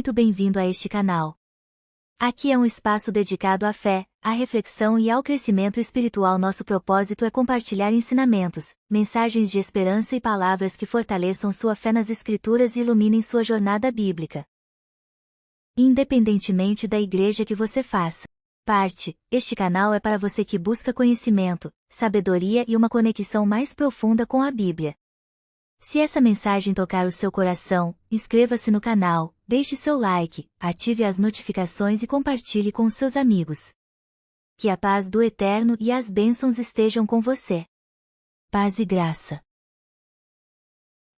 muito bem-vindo a este canal. Aqui é um espaço dedicado à fé, à reflexão e ao crescimento espiritual. Nosso propósito é compartilhar ensinamentos, mensagens de esperança e palavras que fortaleçam sua fé nas Escrituras e iluminem sua jornada bíblica. Independentemente da igreja que você faça parte, este canal é para você que busca conhecimento, sabedoria e uma conexão mais profunda com a Bíblia. Se essa mensagem tocar o seu coração, inscreva-se no canal, deixe seu like, ative as notificações e compartilhe com seus amigos. Que a paz do Eterno e as bênçãos estejam com você. Paz e graça.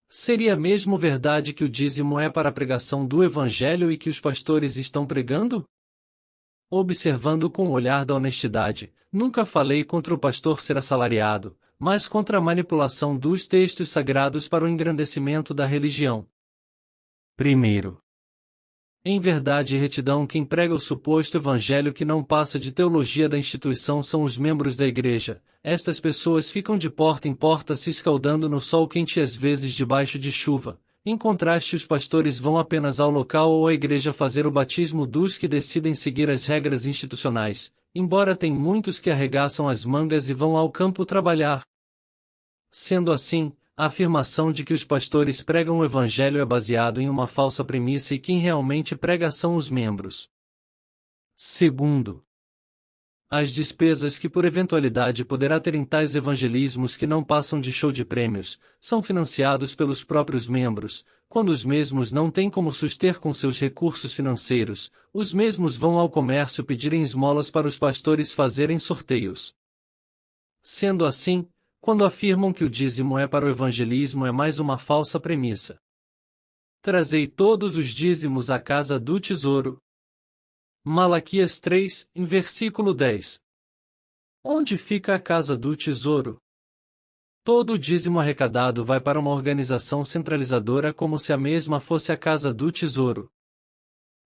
Seria mesmo verdade que o dízimo é para a pregação do Evangelho e que os pastores estão pregando? Observando com o olhar da honestidade, nunca falei contra o pastor ser assalariado, mas contra a manipulação dos textos sagrados para o engrandecimento da religião. Primeiro, em verdade e retidão, quem prega o suposto evangelho que não passa de teologia da instituição são os membros da igreja. Estas pessoas ficam de porta em porta se escaldando no sol quente e às vezes debaixo de chuva. Em contraste, os pastores vão apenas ao local ou à igreja fazer o batismo dos que decidem seguir as regras institucionais, embora tem muitos que arregaçam as mangas e vão ao campo trabalhar. Sendo assim, a afirmação de que os pastores pregam o evangelho é baseado em uma falsa premissa e quem realmente prega são os membros. Segundo, as despesas que por eventualidade poderá ter em tais evangelismos que não passam de show de prêmios, são financiados pelos próprios membros. Quando os mesmos não têm como suster com seus recursos financeiros, os mesmos vão ao comércio pedirem esmolas para os pastores fazerem sorteios. Sendo assim, quando afirmam que o dízimo é para o evangelismo é mais uma falsa premissa. Trazei todos os dízimos à casa do tesouro. Malaquias 3, em versículo 10. Onde fica a casa do tesouro? Todo o dízimo arrecadado vai para uma organização centralizadora como se a mesma fosse a casa do tesouro.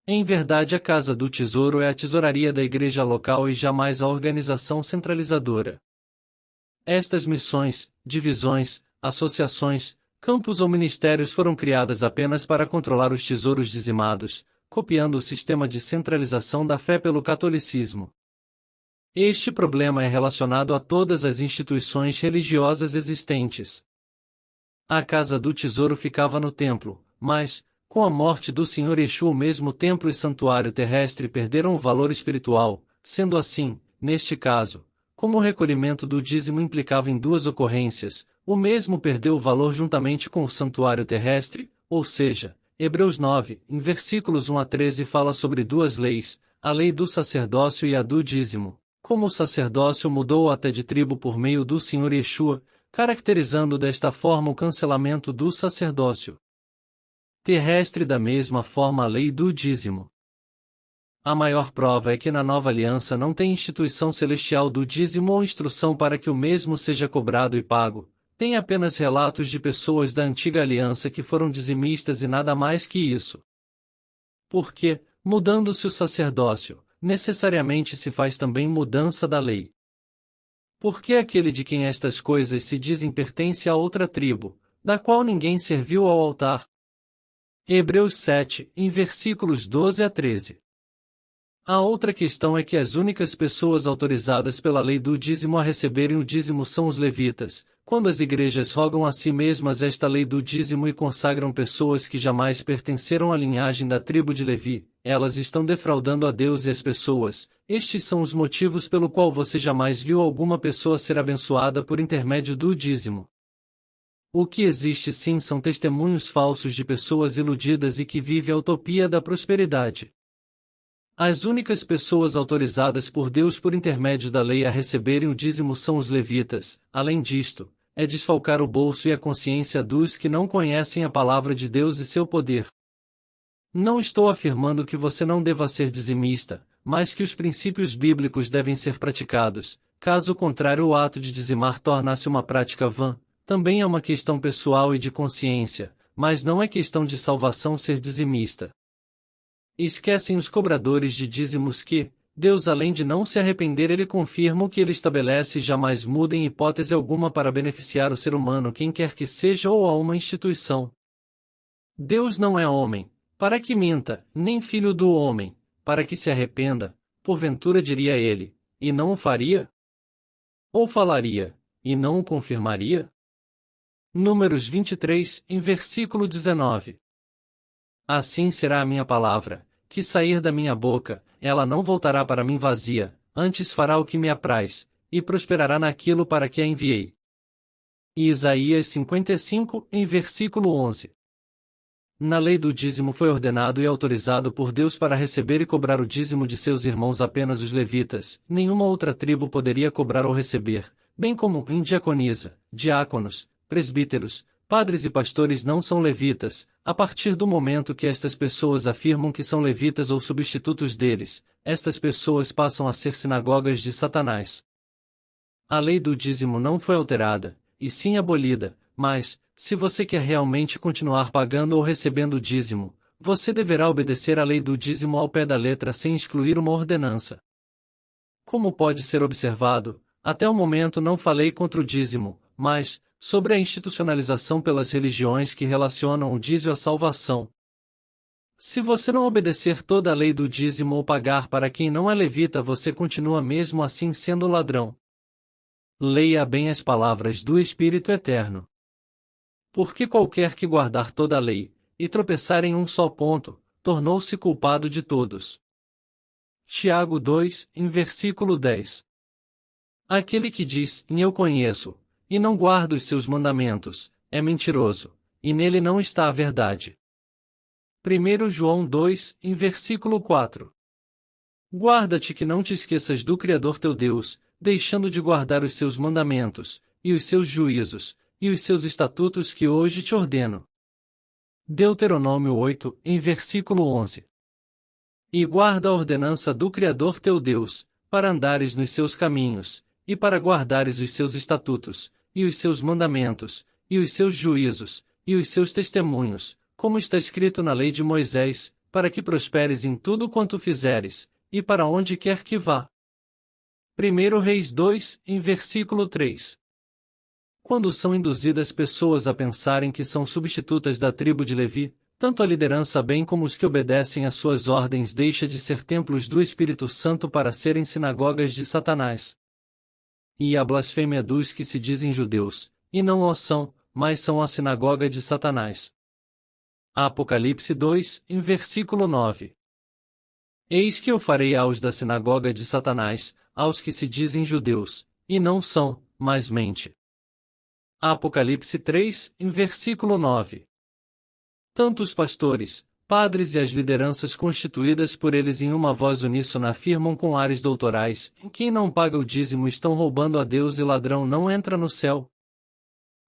Em verdade, a casa do tesouro é a tesouraria da igreja local e jamais a organização centralizadora. Estas missões, divisões, associações, campos ou ministérios foram criadas apenas para controlar os tesouros dizimados, copiando o sistema de centralização da fé pelo catolicismo. Este problema é relacionado a todas as instituições religiosas existentes. A casa do tesouro ficava no templo, mas, com a morte do Senhor Yeshua, o mesmo templo e santuário terrestre perderam o valor espiritual. Sendo assim, neste caso, como o recolhimento do dízimo implicava em duas ocorrências, o mesmo perdeu o valor juntamente com o santuário terrestre, ou seja, Hebreus 9, em versículos 1 a 13 fala sobre duas leis, a lei do sacerdócio e a do dízimo. Como o sacerdócio mudou até de tribo por meio do Senhor Yeshua, caracterizando desta forma o cancelamento do sacerdócio terrestre, da mesma forma a lei do dízimo. A maior prova é que na nova aliança não tem instituição celestial do dízimo ou instrução para que o mesmo seja cobrado e pago. Tem apenas relatos de pessoas da antiga aliança que foram dizimistas e nada mais que isso. Porque, mudando-se o sacerdócio, necessariamente se faz também mudança da lei. Porque aquele de quem estas coisas se dizem pertence a outra tribo, da qual ninguém serviu ao altar. Hebreus 7, em versículos 12 a 13. A outra questão é que as únicas pessoas autorizadas pela lei do dízimo a receberem o dízimo são os levitas. Quando as igrejas rogam a si mesmas esta lei do dízimo e consagram pessoas que jamais pertenceram à linhagem da tribo de Levi, elas estão defraudando a Deus e as pessoas. Estes são os motivos pelo qual você jamais viu alguma pessoa ser abençoada por intermédio do dízimo. O que existe sim são testemunhos falsos de pessoas iludidas e que vivem a utopia da prosperidade. As únicas pessoas autorizadas por Deus por intermédio da lei a receberem o dízimo são os levitas. Além disto, é desfalcar o bolso e a consciência dos que não conhecem a palavra de Deus e seu poder. Não estou afirmando que você não deva ser dizimista, mas que os princípios bíblicos devem ser praticados. Caso contrário, o ato de dizimar torna-se uma prática vã. Também é uma questão pessoal e de consciência, mas não é questão de salvação ser dizimista. Esquecem os cobradores de dízimos que, Deus, além de não se arrepender, ele confirma o que ele estabelece e jamais muda em hipótese alguma para beneficiar o ser humano, quem quer que seja, ou a uma instituição. Deus não é homem, para que minta, nem filho do homem, para que se arrependa, porventura diria ele, e não o faria? Ou falaria, e não o confirmaria? Números 23, em versículo 19. Assim será a minha palavra, que sair da minha boca, ela não voltará para mim vazia, antes fará o que me apraz, e prosperará naquilo para que a enviei. E Isaías 55, em versículo 11. Na lei do dízimo foi ordenado e autorizado por Deus para receber e cobrar o dízimo de seus irmãos apenas os levitas, nenhuma outra tribo poderia cobrar ou receber, bem como em diaconisa, diáconos, presbíteros, padres e pastores não são levitas, a partir do momento que estas pessoas afirmam que são levitas ou substitutos deles, estas pessoas passam a ser sinagogas de Satanás. A lei do dízimo não foi alterada, e sim abolida, mas, se você quer realmente continuar pagando ou recebendo o dízimo, você deverá obedecer à lei do dízimo ao pé da letra sem excluir uma ordenança. Como pode ser observado, até o momento não falei contra o dízimo, mas, sobre a institucionalização pelas religiões que relacionam o dízimo à salvação. Se você não obedecer toda a lei do dízimo ou pagar para quem não é levita, você continua mesmo assim sendo ladrão. Leia bem as palavras do Espírito Eterno. Porque qualquer que guardar toda a lei, e tropeçar em um só ponto, tornou-se culpado de todos. Tiago 2, em versículo 10. Aquele que diz, eu conheço, e não guarda os seus mandamentos, é mentiroso, e nele não está a verdade. 1 João 2, em versículo 4. Guarda-te que não te esqueças do Criador teu Deus, deixando de guardar os seus mandamentos, e os seus juízos, e os seus estatutos que hoje te ordeno. Deuteronômio 8, em versículo 11. E guarda a ordenança do Criador teu Deus, para andares nos seus caminhos, e para guardares os seus estatutos, e os seus mandamentos, e os seus juízos, e os seus testemunhos, como está escrito na lei de Moisés, para que prosperes em tudo quanto fizeres, e para onde quer que vá. 1 Reis 2, em versículo 3. Quando são induzidas pessoas a pensarem que são substitutas da tribo de Levi, tanto a liderança bem como os que obedecem às suas ordens deixa de ser templos do Espírito Santo para serem sinagogas de Satanás. E a blasfêmia dos que se dizem judeus, e não o são, mas são a sinagoga de Satanás. Apocalipse 2, em versículo 9. Eis que eu farei aos da sinagoga de Satanás, aos que se dizem judeus, e não são, mas mente. Apocalipse 3, em versículo 9. Tanto os pastores, padres e as lideranças constituídas por eles em uma voz uníssona afirmam com ares doutorais, quem não paga o dízimo estão roubando a Deus e ladrão não entra no céu.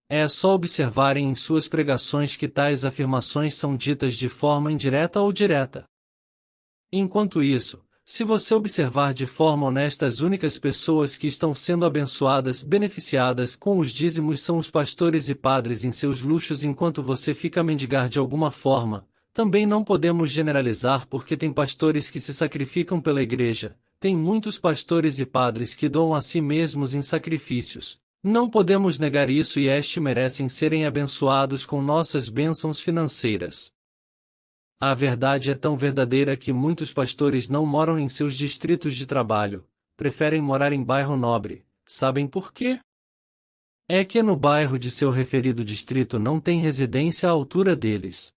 É só observarem em suas pregações que tais afirmações são ditas de forma indireta ou direta. Enquanto isso, se você observar de forma honesta, as únicas pessoas que estão sendo abençoadas, beneficiadas com os dízimos são os pastores e padres em seus luxos, enquanto você fica a mendigar de alguma forma. Também não podemos generalizar porque tem pastores que se sacrificam pela igreja, tem muitos pastores e padres que doam a si mesmos em sacrifícios. Não podemos negar isso e estes merecem serem abençoados com nossas bênçãos financeiras. A verdade é tão verdadeira que muitos pastores não moram em seus distritos de trabalho, preferem morar em bairro nobre. Sabem por quê? É que no bairro de seu referido distrito não tem residência à altura deles.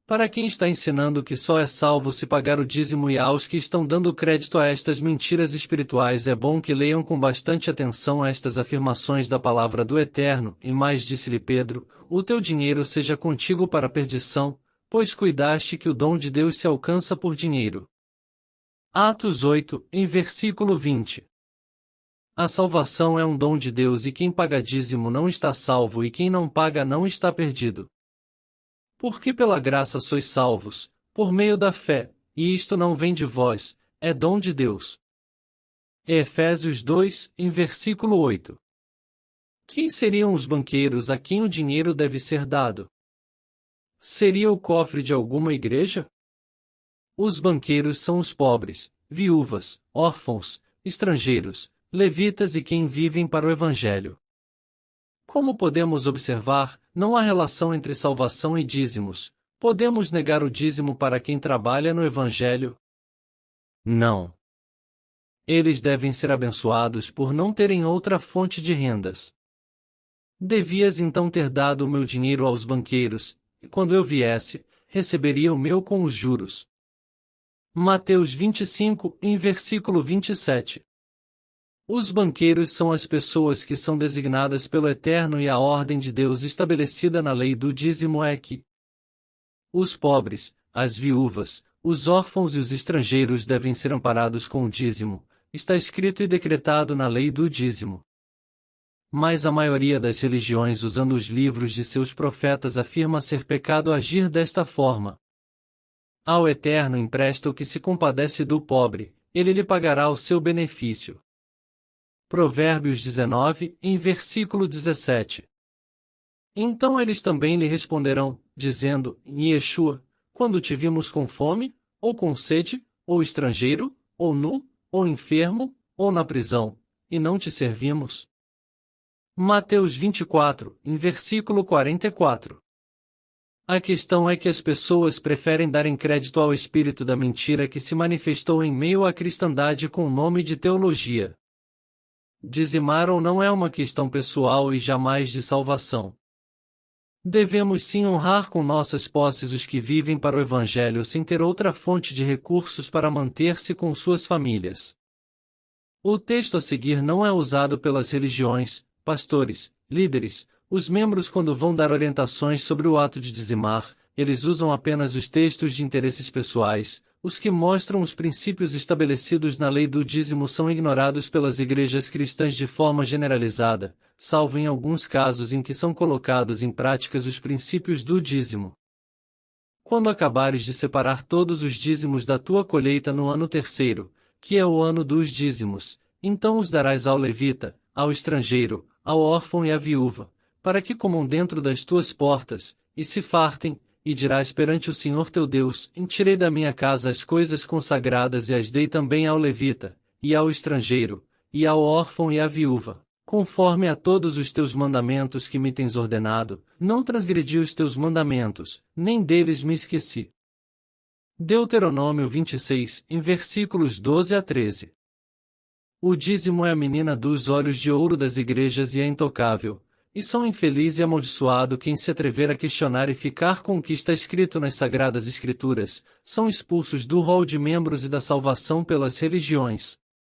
Para quem está ensinando que só é salvo se pagar o dízimo e aos que estão dando crédito a estas mentiras espirituais, é bom que leiam com bastante atenção estas afirmações da palavra do Eterno. E mais disse-lhe Pedro, o teu dinheiro seja contigo para a perdição, pois cuidaste que o dom de Deus se alcança por dinheiro. Atos 8, em versículo 20. A salvação é um dom de Deus e quem paga dízimo não está salvo e quem não paga não está perdido. Porque pela graça sois salvos, por meio da fé, e isto não vem de vós, é dom de Deus. Efésios 2, em versículo 8. Quem seriam os banqueiros a quem o dinheiro deve ser dado? Seria o cofre de alguma igreja? Os banqueiros são os pobres, viúvas, órfãos, estrangeiros, levitas e quem vivem para o Evangelho. Como podemos observar, não há relação entre salvação e dízimos, Podemos negar o dízimo para quem trabalha no Evangelho? Não. Eles devem ser abençoados por não terem outra fonte de rendas. Devias então ter dado o meu dinheiro aos banqueiros, e quando eu viesse, receberia o meu com os juros. Mateus 25, em versículo 27. Os banqueiros são as pessoas que são designadas pelo Eterno e a ordem de Deus estabelecida na lei do dízimo é que os pobres, as viúvas, os órfãos e os estrangeiros devem ser amparados com o dízimo, está escrito e decretado na lei do dízimo. Mas a maioria das religiões usando os livros de seus profetas afirma ser pecado agir desta forma. Ao Eterno empresta o que se compadece do pobre, ele lhe pagará o seu benefício. Provérbios 19, em versículo 17. Então eles também lhe responderão, dizendo, Yeshua, quando te vimos com fome, ou com sede, ou estrangeiro, ou nu, ou enfermo, ou na prisão, e não te servimos? Mateus 24, em versículo 44. A questão é que as pessoas preferem darem crédito ao espírito da mentira que se manifestou em meio à cristandade com o nome de teologia. Dizimar ou não é uma questão pessoal e jamais de salvação. Devemos sim honrar com nossas posses os que vivem para o Evangelho sem ter outra fonte de recursos para manter-se com suas famílias. O texto a seguir não é usado pelas religiões, pastores, líderes, os membros quando vão dar orientações sobre o ato de dizimar, eles usam apenas os textos de interesses pessoais. Os que mostram os princípios estabelecidos na lei do dízimo são ignorados pelas igrejas cristãs de forma generalizada, salvo em alguns casos em que são colocados em práticas os princípios do dízimo. Quando acabares de separar todos os dízimos da tua colheita no ano terceiro, que é o ano dos dízimos, então os darás ao levita, ao estrangeiro, ao órfão e à viúva, para que comam dentro das tuas portas, e se fartem, e dirás perante o Senhor teu Deus, tirei da minha casa as coisas consagradas e as dei também ao levita, e ao estrangeiro, e ao órfão e à viúva, conforme a todos os teus mandamentos que me tens ordenado, não transgredi os teus mandamentos, nem deles me esqueci. Deuteronômio 26, em versículos 12 a 13. O dízimo é a menina dos olhos de ouro das igrejas e é intocável. E são infeliz e amaldiçoado quem se atrever a questionar e ficar com o que está escrito nas Sagradas Escrituras, são expulsos do rol de membros e da salvação pelas religiões.